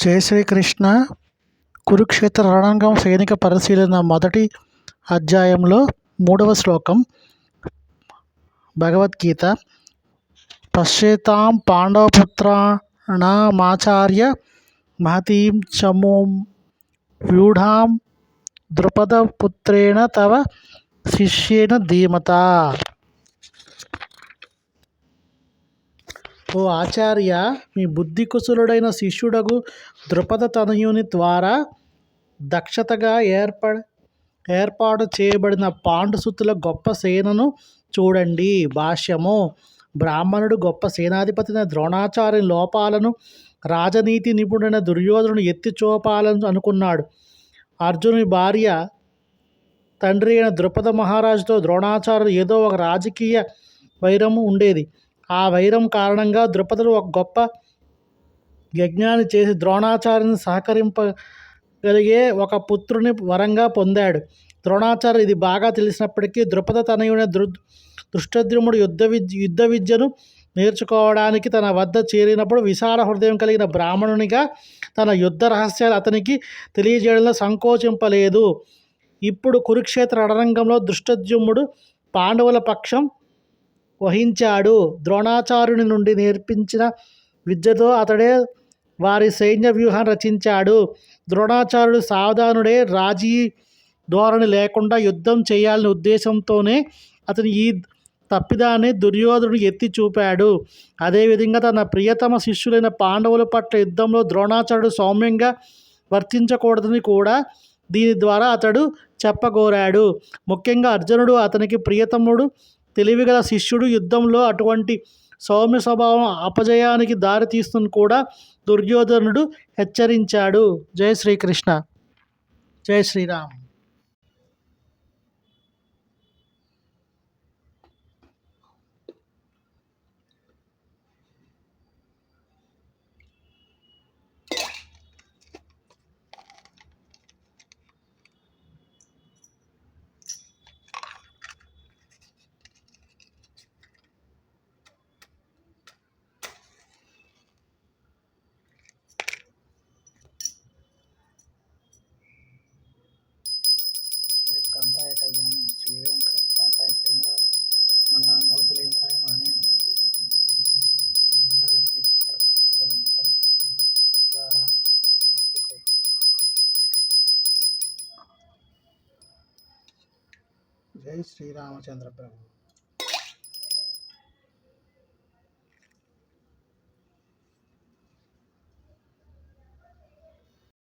జై శ్రీకృష్ణ. కురుక్షేత్ర రణరంగం సైనిక పరిశీలన మొదటి అధ్యాయంలో 3వ శ్లోకం భగవద్గీత. పశ్యేతాం పాండవపుత్రాణమాచార్య మహతీం చమూం వ్యూఢాం ద్రుపదపుత్రేణ తవ శిష్యేన ధీమతా. ఓ ఆచార్య, మీ బుద్ధి కుశలుడైన శిష్యుడగు ద్రుపద తనయుని ద్వారా దక్షతగా ఏర్పాటు చేయబడిన పాండుసుతుల గొప్ప సేనను చూడండి. భాష్యము. బ్రాహ్మణుడు గొప్ప సేనాధిపతిన ద్రోణాచార్యుని లోపాలను రాజనీతి నిపుణుడైన దుర్యోధనుడు ఎత్తి చూపాలని అనుకున్నాడు. అర్జునుని భార్య తండ్రి అయిన ద్రుపద మహారాజుతో ద్రోణాచార్యుడు ఏదో ఒక రాజకీయ వైరము ఉండేది. ఆ వైరం కారణంగా ద్రుపదుడు ఒక గొప్ప యజ్ఞాన్ని చేసి ద్రోణాచార్యుని సహకరింపగలిగే ఒక పుత్రుని వరంగా పొందాడు. ద్రోణాచార్య ఇది బాగా తెలిసినప్పటికీ ద్రుపద తనయుడైన దృష్టద్యుమ్నుడు యుద్ధ విద్యను నేర్చుకోవడానికి తన వద్ద చేరినప్పుడు విశాల హృదయం కలిగిన బ్రాహ్మణునిగా తన యుద్ధ రహస్యాలు అతనికి తెలియజేయడంలో సంకోచింపలేదు. ఇప్పుడు కురుక్షేత్ర రణరంగంలో దృష్టద్యుమ్నుడు పాండవుల పక్షం వహించాడు. ద్రోణాచార్యుని నుండి నేర్పించిన విద్యతో అతడే వారి సైన్య వ్యూహాన్ని రచించాడు. ద్రోణాచార్యుడు సావధానుడే, రాజీ ధోరణి లేకుండా యుద్ధం చేయాలనే ఉద్దేశంతోనే అతను ఈ తప్పిదాన్ని దుర్యోధనుడు ఎత్తి చూపాడు. అదేవిధంగా తన ప్రియతమ శిష్యులైన పాండవుల పట్ల యుద్ధంలో ద్రోణాచార్యుడు సౌమ్యంగా వర్తించకూడదని కూడా దీని ద్వారా అతడు చెప్పగోరాడు. ముఖ్యంగా అర్జునుడు అతనికి ప్రియతముడు, తెలివిగల శిష్యుడు. యుద్ధంలో అటువంటి సౌమ్య స్వభావం అపజయానికి దారి తీస్తుందని కూడా దుర్యోధనుడు హెచ్చరించాడు. జై శ్రీకృష్ణ. జై శ్రీరామ్. కంపాయ కళ్యాణ శ్రీ వెంకట సాయి శ్రీనివాస్ మంగళం భౌసలేంద్రాయ మహనీయ శ్రీకృష్ణ పరమాత్మ గోవింద జై శ్రీరామచంద్ర ప్రభు.